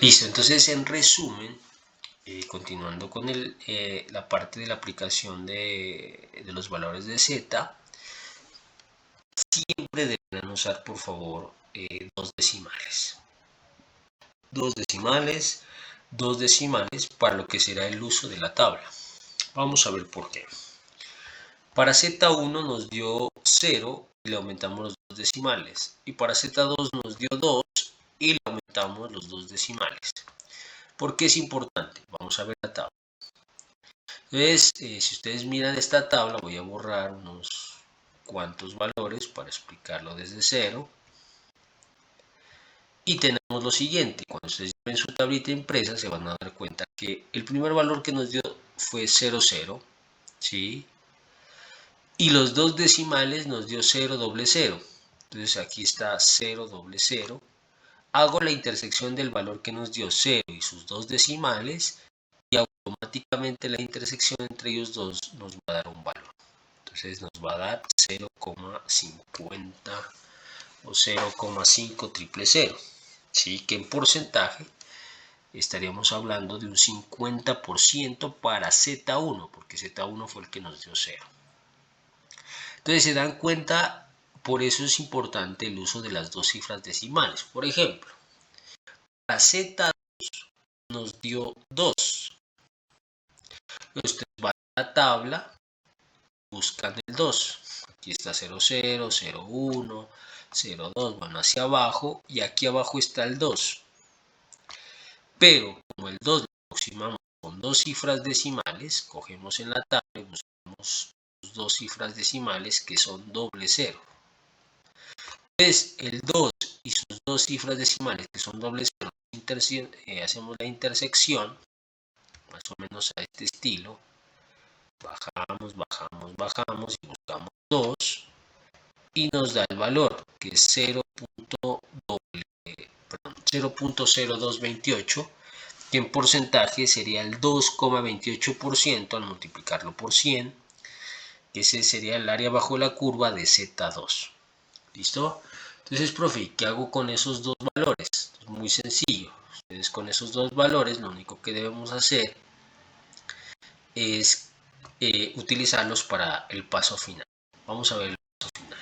Listo, entonces en resumen, continuando con la parte de la aplicación de los valores de z, siempre deberán usar por favor dos decimales. Dos decimales para lo que será el uso de la tabla. Vamos a ver por qué. Para Z1 nos dio 0 y le aumentamos los dos decimales. Y para Z2 nos dio 2 y le aumentamos los dos decimales. ¿Por qué es importante? Vamos a ver la tabla. Entonces, si ustedes miran esta tabla, voy a borrar unos cuantos valores para explicarlo desde cero. Y tenemos lo siguiente, cuando ustedes ven su tablita impresa se van a dar cuenta que el primer valor que nos dio fue 0, 0, ¿sí? Y los dos decimales nos dio 0, doble 0. Entonces aquí está 0, doble 0. Hago la intersección del valor que nos dio 0 y sus dos decimales y automáticamente la intersección entre ellos dos nos va a dar un valor. Entonces nos va a dar 0,50 o 0,500. ¿Sí? Que en porcentaje estaríamos hablando de un 50% para Z1, porque Z1 fue el que nos dio 0. Entonces se dan cuenta, por eso es importante el uso de las dos cifras decimales. Por ejemplo, para Z2 nos dio 2. Ustedes van a la tabla, buscan el 2. Aquí está 0, 0, 0, 1, 0, 2, van hacia abajo y aquí abajo está el 2. Pero como el 2 lo aproximamos con dos cifras decimales, cogemos en la tabla y buscamos dos cifras decimales que son doble 0. Entonces el 2 y sus dos cifras decimales que son doble 0, hacemos la intersección, más o menos a este estilo. Bajamos, bajamos, bajamos y buscamos 2 y nos da el valor que es 0.0228, que en porcentaje sería el 2,28% al multiplicarlo por 100. Ese sería el área bajo la curva de Z2. ¿Listo? Entonces, profe, ¿qué hago con esos dos valores? Es muy sencillo. Ustedes con esos dos valores lo único que debemos hacer es utilizarlos para el paso final. Vamos a ver el paso final.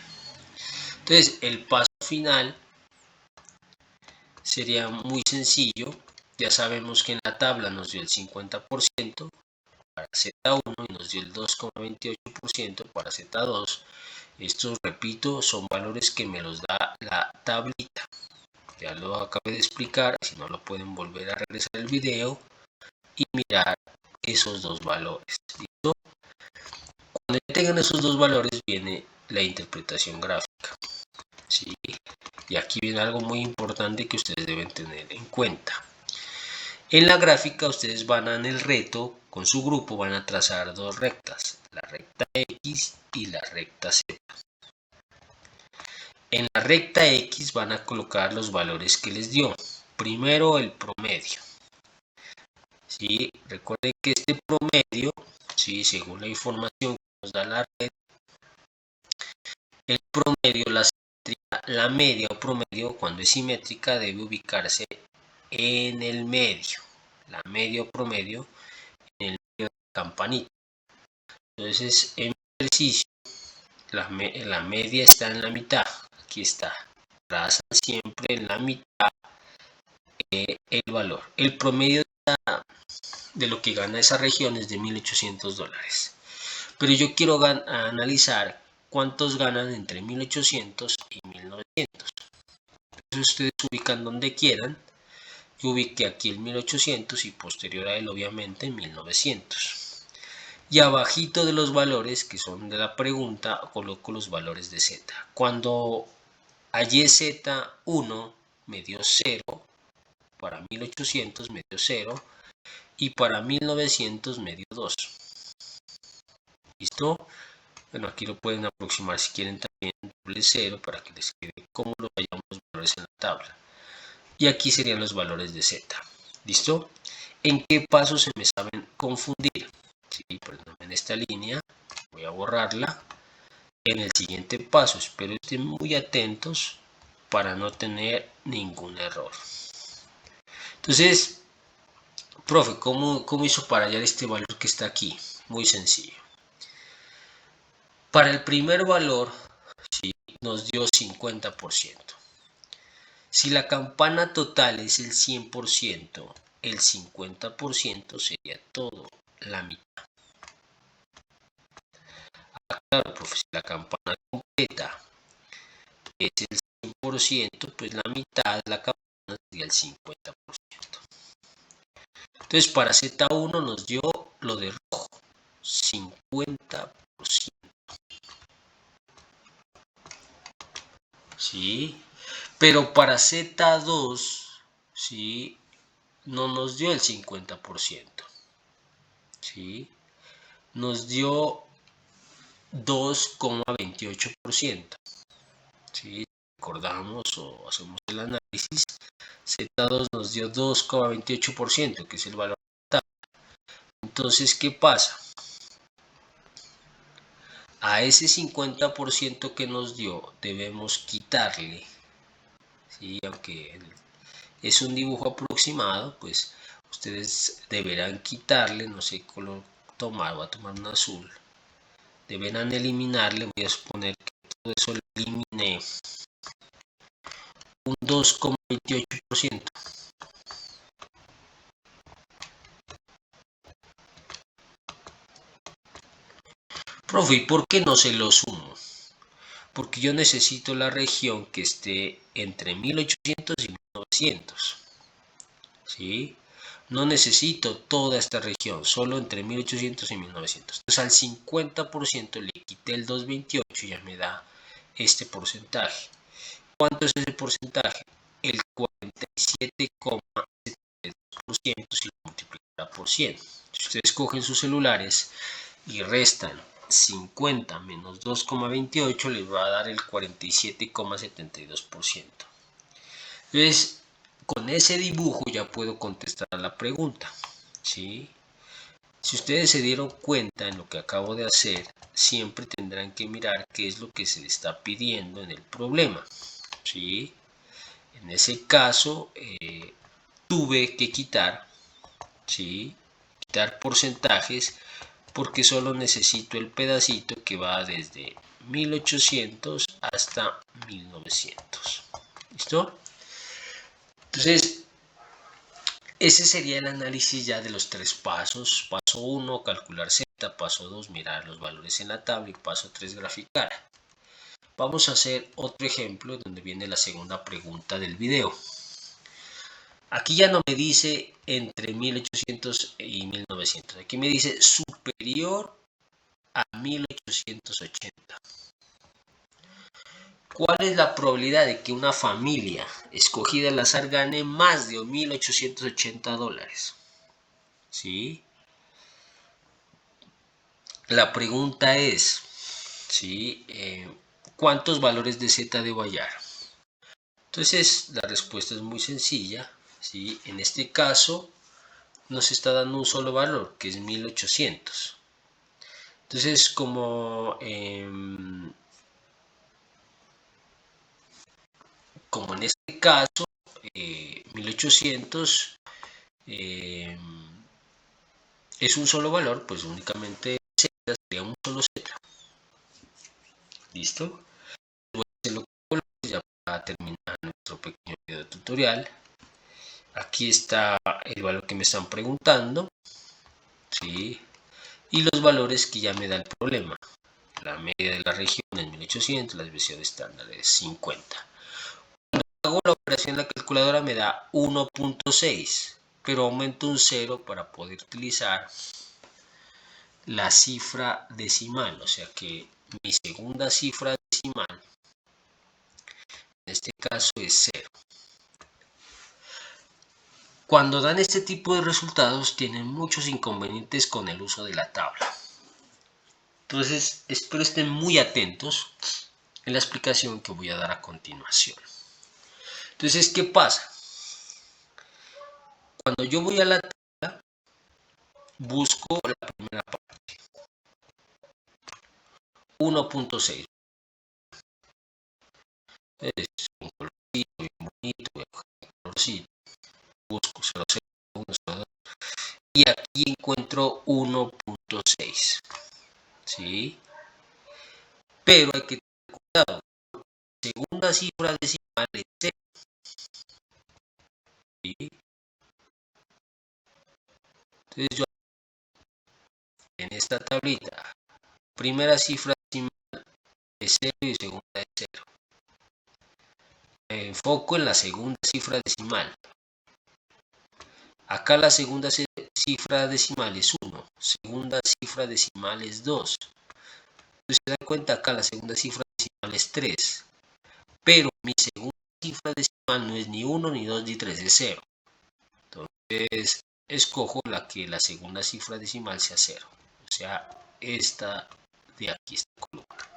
Entonces, el paso final sería muy sencillo. Ya sabemos que en la tabla nos dio el 50% para Z1 y nos dio el 2,28% para Z2. Estos, repito, son valores que me los da la tablita. Ya lo acabé de explicar, si no lo pueden volver a regresar el video y mirar esos dos valores. ¿Listo? Cuando tengan esos dos valores viene la interpretación gráfica. ¿Sí? Y aquí viene algo muy importante que ustedes deben tener en cuenta. En la gráfica ustedes van en el reto, con su grupo van a trazar dos rectas, la recta X y la recta Z. En la recta X van a colocar los valores que les dio. Primero el promedio. ¿Sí? Recuerden que este promedio, ¿sí? Según la información que nos da la red, el promedio, la media o promedio, cuando es simétrica, debe ubicarse en el medio. La media o promedio en el medio de la campanita. Entonces, en el ejercicio, la media está en la mitad. Aquí está. Trazan siempre en la mitad el valor. El promedio de lo que gana esa región es de $1.800. Pero yo quiero analizar cuántos ganan entre 1.800 y 1.900. Entonces ustedes ubican donde quieran. Yo ubiqué aquí el 1.800 y posterior a él obviamente 1.900. Y abajito de los valores que son de la pregunta coloco los valores de Z. Cuando hallé Z1 me dio 0, para 1.800 me dio 0 y para 1.900 me dio 2. ¿Listo? Bueno, aquí lo pueden aproximar si quieren también doble 0 para que les quede como lo hallamos los valores en la tabla. Y aquí serían los valores de Z. ¿Listo? ¿En qué paso se me saben confundir? Sí, perdón, en esta línea voy a borrarla. En el siguiente paso, espero estén muy atentos para no tener ningún error. Entonces, profe, ¿cómo hizo para hallar este valor que está aquí? Muy sencillo. Para el primer valor, sí, nos dio 50%. Si la campana total es el 100%, el 50% sería todo, la mitad. Claro, profe, si la campana completa es el 100%, pues la mitad de la campana sería el 50%. Entonces, para Z1 nos dio lo de rojo, 50%. ¿Sí? Pero para Z2, ¿sí? No nos dio el 50%. ¿Sí? Nos dio 2,28%. ¿Sí? Recordamos o hacemos el análisis, Z2 nos dio 2,28%, que es el valor total. Entonces, ¿qué pasa? A ese 50% que nos dio debemos quitarle, ¿sí? Aunque es un dibujo aproximado, pues ustedes deberán quitarle, no sé qué color tomar, voy a tomar un azul, deberán eliminarle, voy a suponer que todo eso lo eliminé, un 2,28%. Profe, ¿y por qué no se lo sumo? Porque yo necesito la región que esté entre 1800 y 1900. ¿Sí? No necesito toda esta región, solo entre 1800 y 1900. Entonces al 50% le quité el 2,28 y ya me da este porcentaje. ¿Cuánto es ese porcentaje? El 47,72% si lo multiplicara por 100. Si ustedes cogen sus celulares y restan 50 menos 2,28 les va a dar el 47,72%. Entonces, con ese dibujo ya puedo contestar a la pregunta, ¿sí? Si ustedes se dieron cuenta en lo que acabo de hacer, siempre tendrán que mirar qué es lo que se les está pidiendo en el problema, ¿sí? En ese caso, tuve que quitar, ¿sí? Quitar porcentajes porque solo necesito el pedacito que va desde 1800 hasta 1900. ¿Listo? Entonces, ese sería el análisis ya de los tres pasos. Paso 1, calcular Z. Paso 2, mirar los valores en la tabla. Y paso 3, graficar. Vamos a hacer otro ejemplo donde viene la segunda pregunta del video. Aquí ya no me dice entre 1800 y 1900. Aquí me dice superior a 1880. ¿Cuál es la probabilidad de que una familia escogida al azar gane más de $1,880? ¿Sí? La pregunta es, ¿sí? ¿Cuántos valores de Z debo hallar? Entonces, la respuesta es muy sencilla, ¿sí? En este caso, nos está dando un solo valor, que es 1800. Entonces, como en este caso, 1800 es un solo valor, pues únicamente Z sería un solo Z. ¿Listo? Voy a hacerlo ya para terminar nuestro pequeño video tutorial. Aquí está el valor que me están preguntando, ¿sí? Y los valores que ya me da el problema. La media de la región es 1800, la desviación estándar es 50. Cuando hago la operación en la calculadora me da 1,6, pero aumento un 0 para poder utilizar la cifra decimal, o sea que mi segunda cifra decimal en este caso es 0. Cuando dan este tipo de resultados tienen muchos inconvenientes con el uso de la tabla. Entonces espero estén muy atentos en la explicación que voy a dar a continuación. Entonces, ¿qué pasa? Cuando yo voy a la tabla, busco la primera parte, 1,6. Es un colorcito bien bonito, voy a coger un colorcito, busco y aquí encuentro 1.6, ¿sí? Pero hay que tener cuidado, segunda cifra decimal es 0, ¿sí? Entonces yo en esta tablita, primera cifra decimal es 0 y segunda es 0. Me enfoco en la segunda cifra decimal. Acá la segunda cifra decimal es 1, segunda cifra decimal es 2. Entonces se dan cuenta acá la segunda cifra decimal es 3. Pero mi segunda cifra decimal no es ni 1, ni 2, ni 3, es 0. Entonces escojo la que la segunda cifra decimal sea 0. O sea, esta de aquí, esta columna.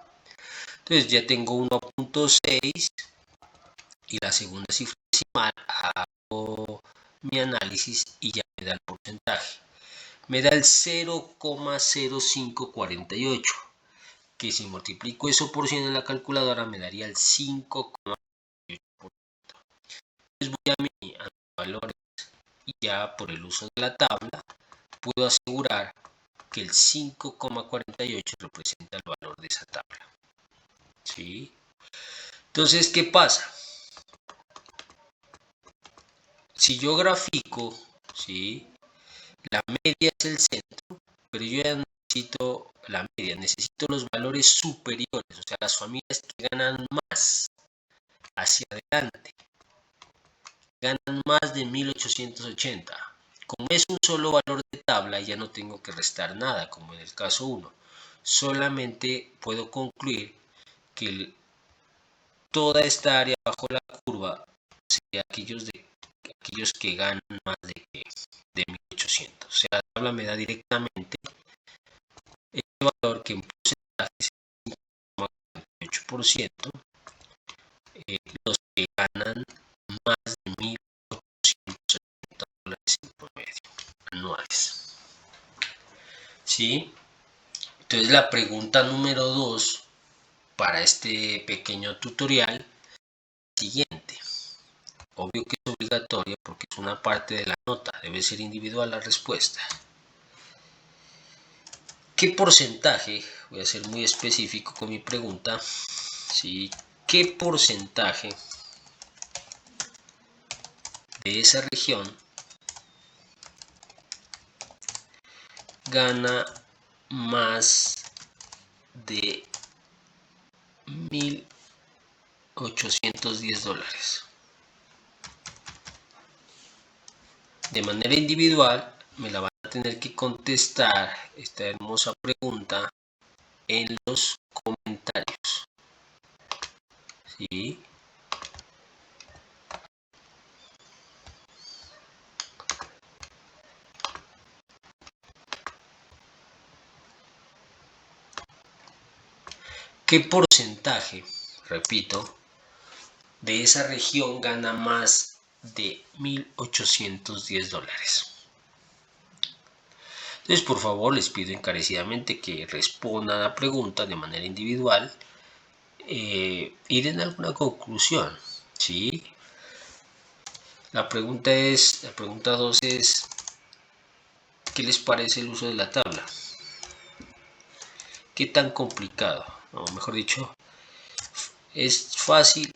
Entonces ya tengo 1.6 y la segunda cifra decimal. Hago mi análisis y ya me da el porcentaje. Me da el 0,0548, que si multiplico eso por 100 en la calculadora me daría el 5,8%. Entonces voy a mis valores y ya por el uso de la tabla puedo asegurar que el 5,48 representa el valor de esa tabla, ¿sí? Entonces, ¿qué pasa? Si yo grafico, ¿sí? La media es el centro, pero yo ya necesito la media, necesito los valores superiores, o sea, las familias que ganan más hacia adelante, ganan más de 1880. Como es un solo valor de tabla, ya no tengo que restar nada, como en el caso 1. Solamente puedo concluir que toda esta área bajo la curva sería aquellos que ganan más de 1800. O sea, la tabla me da directamente el valor que en porcentaje es 5,48%, los que ganan más de 1880 dólares en promedio anuales. ¿Sí? Entonces la pregunta número 2 para este pequeño tutorial es la siguiente. Obvio que es obligatoria porque es una parte de la nota, debe ser individual la respuesta. ¿Qué porcentaje, voy a ser muy específico con mi pregunta, ¿sí? ¿Qué porcentaje de esa región gana más de 1.810 dólares? De manera individual me la van a tener que contestar esta hermosa pregunta en los comentarios, ¿sí? ¿Qué porcentaje, repito, de esa región gana más de 1.810 dólares? Entonces, por favor, les pido encarecidamente que respondan a la pregunta de manera individual y den alguna conclusión, ¿sí? La pregunta 2 es, ¿qué les parece el uso de la tabla? ¿Qué tan complicado? O mejor dicho, ¿es fácil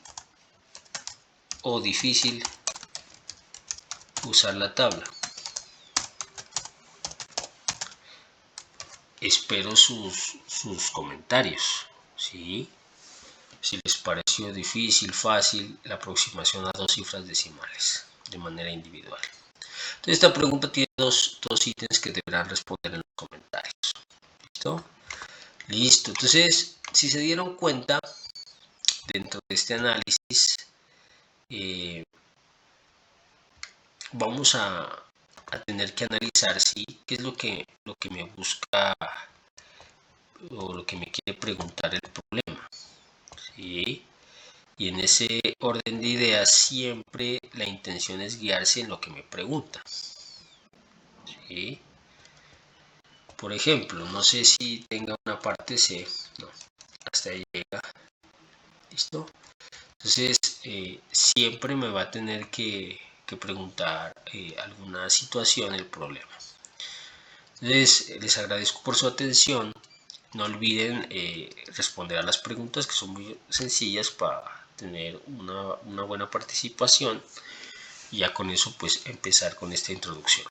o difícil usar la tabla? Espero sus comentarios, ¿sí? Si les pareció difícil, fácil la aproximación a dos cifras decimales de manera individual. Entonces, esta pregunta tiene dos ítems que deberán responder en los comentarios. ¿Listo? Listo. Entonces, si se dieron cuenta, dentro de este análisis, vamos a tener que analizar ¿sí? qué es lo que me busca o lo que me quiere preguntar el problema. ¿Sí? Y en ese orden de ideas siempre la intención es guiarse en lo que me pregunta. ¿Sí? Por ejemplo, no sé si tenga una parte C, no, hasta ahí llega. ¿Listo? Entonces, siempre me va a tener que preguntar alguna situación, el problema. Entonces, les agradezco por su atención. No olviden responder a las preguntas, que son muy sencillas, para tener una buena participación. Y ya con eso pues empezar con esta introducción.